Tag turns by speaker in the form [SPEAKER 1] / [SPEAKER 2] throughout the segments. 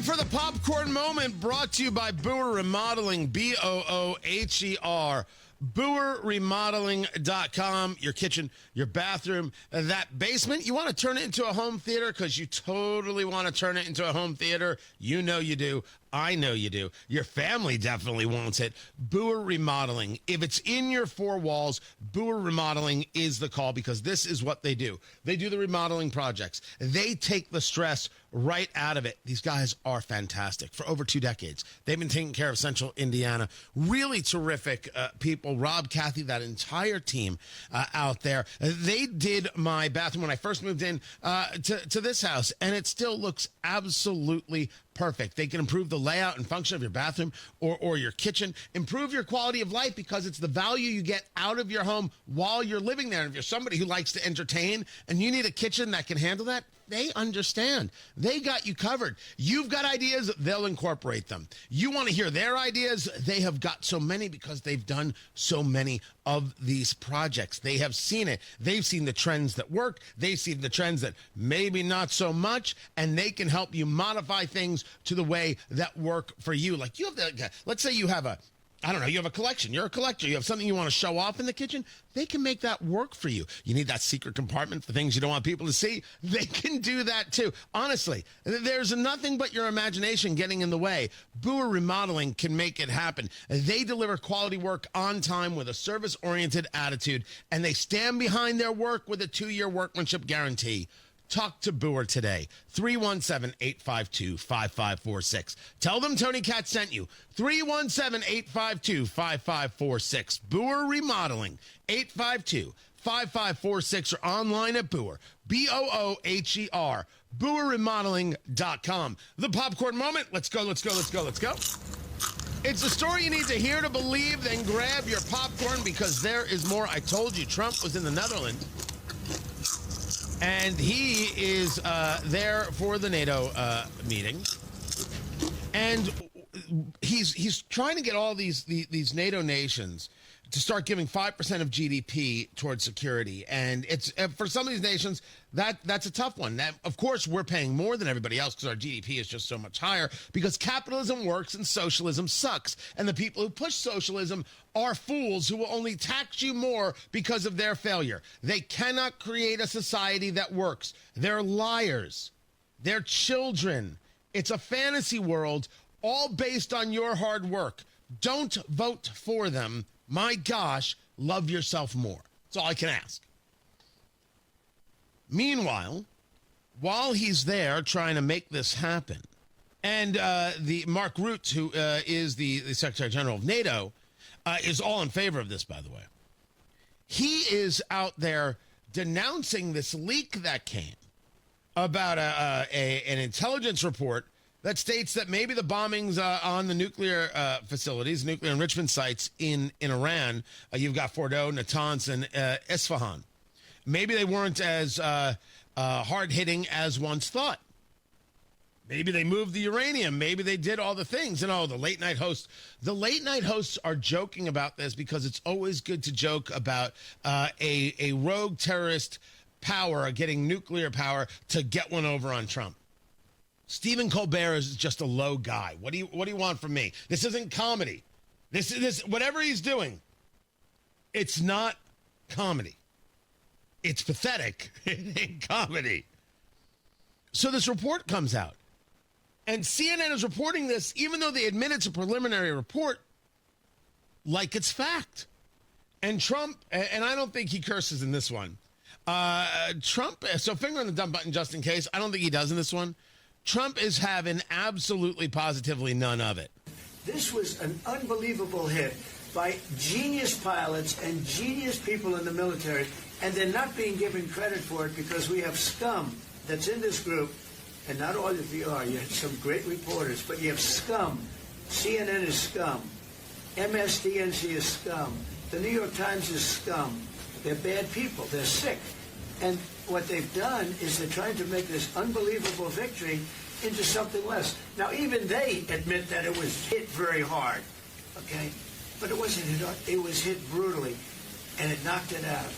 [SPEAKER 1] Ready for the popcorn moment, brought to you by Booher Remodeling, Booher. BooherRemodeling.com. Your kitchen, your bathroom, that basement. You want to turn it into a home theater because you totally want to turn it into a home theater. You know you do. I know you do. Your family definitely wants it. Booher Remodeling. If it's in your four walls, Booher Remodeling is the call because this is what they do. They do the remodeling projects. They take the stress right out of it. These guys are fantastic. For over 2 decades, they've been taking care of Central Indiana. Really terrific people. Rob, Kathy, that entire team out there. They did my bathroom when I first moved in to this house, and it still looks absolutely perfect. They can improve the layout and function of your bathroom or your kitchen, improve your quality of life because it's the value you get out of your home while you're living there. And if you're somebody who likes to entertain and you need a kitchen that can handle that, they understand. They got you covered. You've got ideas, they'll incorporate them. You want to hear their ideas? They have got so many because they've done so many of these projects. They have seen it. They've seen the trends that work. They've seen the trends that maybe not so much, and they can help you modify things to the way that work for you. Like you have let's say you have you have a collection. You're a collector. You have something you want to show off in the kitchen. They can make that work for you. You need that secret compartment for things you don't want people to see. They can do that too. Honestly, there's nothing but your imagination getting in the way. Booher Remodeling can make it happen. They deliver quality work on time with a service-oriented attitude, and they stand behind their work with a 2-year workmanship guarantee. Talk to Booher today, 317-852-5546. Tell them Tony Katz sent you, 317-852-5546. Booher Remodeling, 852-5546, or online at Booher, Booher, BooherRemodeling.com. The popcorn moment. Let's go. It's a story you need to hear to believe, then grab your popcorn because there is more. I told you Trump was in the Netherlands. And he is there for the NATO meeting, and he's trying to get all these NATO nations to start giving 5% of GDP towards security. And it's for some of these nations that's a tough one. That, of course, we're paying more than everybody else because our GDP is just so much higher because capitalism works and socialism sucks. And the people who push socialism are fools who will only tax you more because of their failure. They cannot create a society that works. They're liars. They're children. It's a fantasy world, all based on your hard work. Don't vote for them. My gosh, love yourself more. That's all I can ask. Meanwhile, while he's there trying to make this happen, and the Mark Rutte, who is the Secretary General of NATO, is all in favor of this, by the way. He is out there denouncing this leak that came about an intelligence report that states that maybe the bombings on the nuclear facilities, nuclear enrichment sites in Iran, you've got Fordow, Natanz, and Isfahan. Maybe they weren't as hard-hitting as once thought. Maybe they moved the uranium. Maybe they did all the things. And, the late-night hosts. The late-night hosts are joking about this because it's always good to joke about a rogue terrorist power getting nuclear power to get one over on Trump. Stephen Colbert is just a low guy. What do you want from me? This isn't comedy. This whatever he's doing, it's not comedy. It's pathetic. It ain't comedy. So this report comes out. And CNN is reporting this, even though they admit it's a preliminary report, like it's fact. And Trump, and I don't think he curses in this one. Trump, so finger on the dump button just in case. I don't think he does in this one. Trump is having absolutely, positively none of it.
[SPEAKER 2] This was an unbelievable hit by genius pilots and genius people in the military, and they're not being given credit for it because we have scum that's in this group, and not all of you are. You have some great reporters, but you have scum. CNN is scum. MSDNC is scum. The New York Times is scum. They're bad people. They're sick. And what they've done is they're trying to make this unbelievable victory into something less. Now, even they admit that it was hit very hard, okay? But it wasn't hit hard. It was hit brutally, and it knocked it out.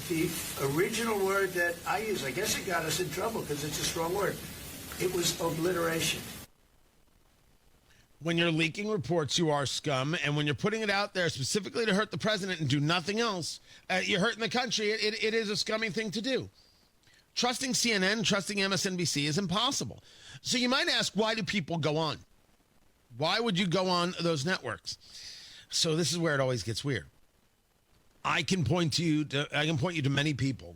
[SPEAKER 2] The original word that I use, I guess it got us in trouble because it's a strong word. It was obliteration.
[SPEAKER 1] When you're leaking reports, you are scum. And when you're putting it out there specifically to hurt the president and do nothing else, you're hurting the country. It is a scummy thing to do. Trusting CNN, trusting MSNBC is impossible. So you might ask, why do people go on? Why would you go on those networks? So this is where it always gets weird. I can point you to many people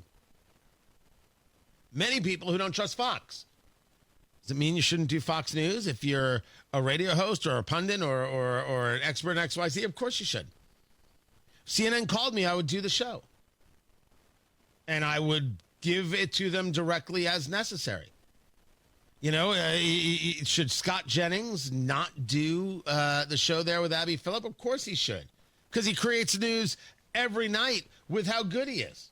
[SPEAKER 1] who don't trust Fox. Does it mean you shouldn't do Fox News if you're a radio host or a pundit or an expert in XYZ? Of course you should. CNN called me, I would do the show. And I would give it to them directly as necessary. You know, should Scott Jennings not do the show there with Abby Phillip? Of course he should. Because he creates news every night with how good he is.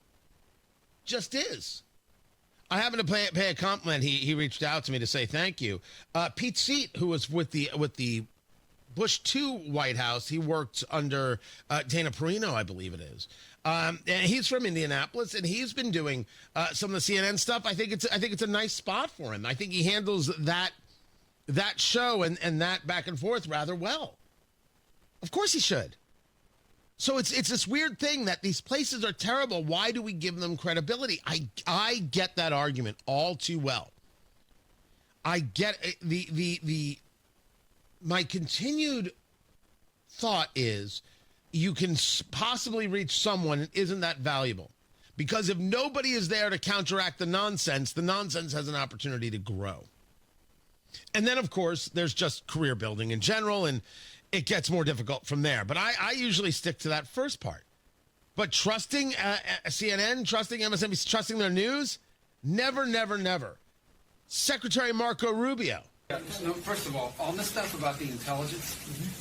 [SPEAKER 1] Just is. I happen to pay a compliment. He reached out to me to say thank you. Pete Seat, who was with the Bush II White House, he worked under Dana Perino, I believe it is. And he's from Indianapolis, and he's been doing some of the CNN stuff. I think it's a nice spot for him. I think he handles that show and that back and forth rather well. Of course he should. So it's this weird thing that these places are terrible. Why do we give them credibility? I get that argument all too well. I get my continued thought is you can possibly reach someone that isn't that valuable. Because if nobody is there to counteract the nonsense has an opportunity to grow. And then, of course, there's just career building in general, and it gets more difficult from there. But I usually stick to that first part. But trusting CNN, trusting MSNBC, trusting their news, never, never, never. Secretary Marco Rubio.
[SPEAKER 3] No, first of all this stuff about the intelligence,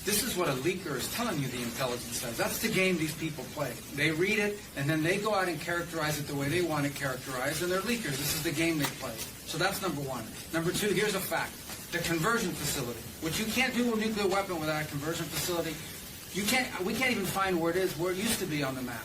[SPEAKER 3] this is what a leaker is telling you the intelligence says. That's the game these people play. They read it, and then they go out and characterize it the way they want it characterized, and they're leakers. This is the game they play. So that's number one. Number two, here's a fact. The conversion facility, which you can't do a nuclear weapon without a conversion facility. We can't even find where it is, where it used to be on the map.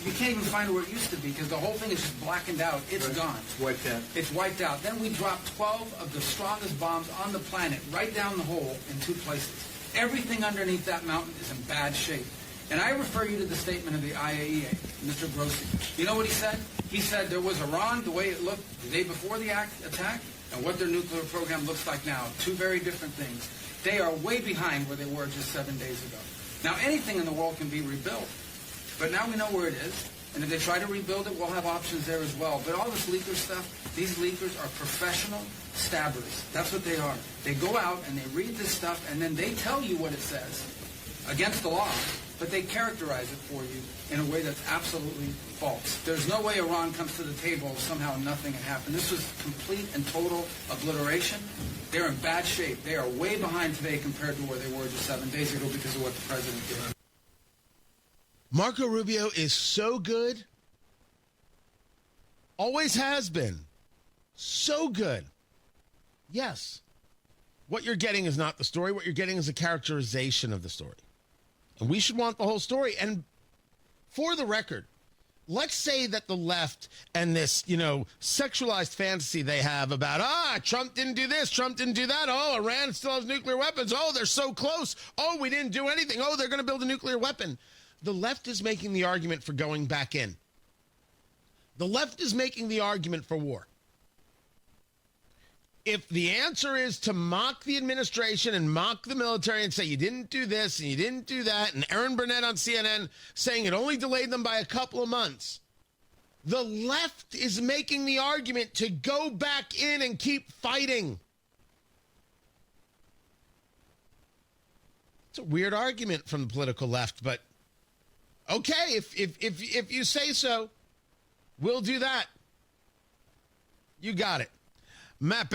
[SPEAKER 3] You can't even find where it used to be because the whole thing is just blackened out. It's gone.
[SPEAKER 2] It's wiped out.
[SPEAKER 3] It's wiped out. Then we dropped 12 of the strongest bombs on the planet right down the hole in 2 places. Everything underneath that mountain is in bad shape. And I refer you to the statement of the IAEA, Mr. Grossi. You know what he said? He said there was Iran, the way it looked the day before the attack, and what their nuclear program looks like now. 2 very different things. They are way behind where they were just 7 days ago. Now, anything in the world can be rebuilt. But now we know where it is, and if they try to rebuild it, we'll have options there as well. But all this leaker stuff, these leakers are professional stabbers. That's what they are. They go out and they read this stuff, and then they tell you what it says against the law, but they characterize it for you in a way that's absolutely false. There's no way Iran comes to the table if somehow nothing had happened. This was complete and total obliteration. They're in bad shape. They are way behind today compared to where they were just 7 days ago because of what the president did.
[SPEAKER 1] Marco Rubio is so good. Always has been. So good. Yes. What you're getting is not the story. What you're getting is a characterization of the story. And we should want the whole story. And for the record, let's say that the left and this, sexualized fantasy they have about, Trump didn't do this, Trump didn't do that. Oh, Iran still has nuclear weapons. Oh, they're so close. Oh, we didn't do anything. Oh, they're going to build a nuclear weapon. The left is making the argument for going back in. The left is making the argument for war. If the answer is to mock the administration and mock the military and say you didn't do this and you didn't do that, and Aaron Burnett on CNN saying it only delayed them by a couple of months, the left is making the argument to go back in and keep fighting. It's a weird argument from the political left, but okay, if you say so, we'll do that. You got it. Matt Bear.